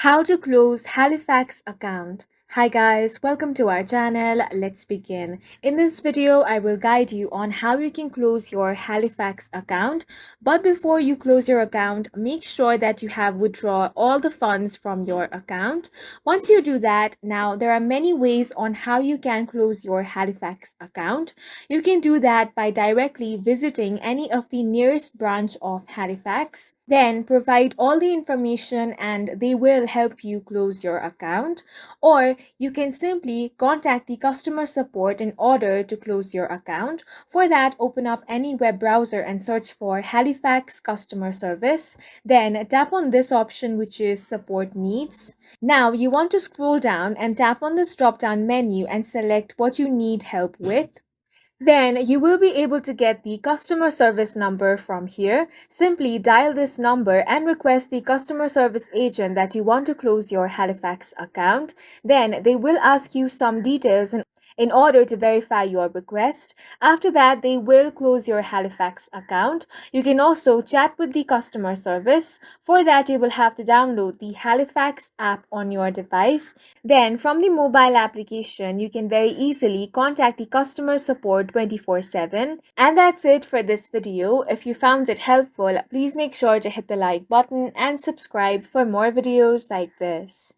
How to close Halifax account. Hi guys, welcome to our channel. Let's begin. In this video, I will guide you on how you can close your Halifax account. But before you close your account, make sure that you have withdrawn all the funds from your account. Once you do that, now there are many ways on how you can close your Halifax account. You can do that by directly visiting any of the nearest branch of Halifax. Then provide all the information and they will help you close your account. Or you can simply contact the customer support in order to close your account. For that, open up any web browser and search for Halifax customer service. Then tap on this option, which is support needs. Now you want to scroll down and tap on this drop down menu and select what you need help with. Then you will be able to get the customer service number from here. Simply dial this number and request the customer service agent that you want to close your Halifax account. Then they will ask you some details in order to verify your request. After that, they will close your Halifax account. You can also chat with the customer service. For that, you will have to download the Halifax app on your device. Then from the mobile application, you can very easily contact the customer support 24/7. And that's it for this video. If you found it helpful, please make sure to hit the like button and subscribe for more videos like this.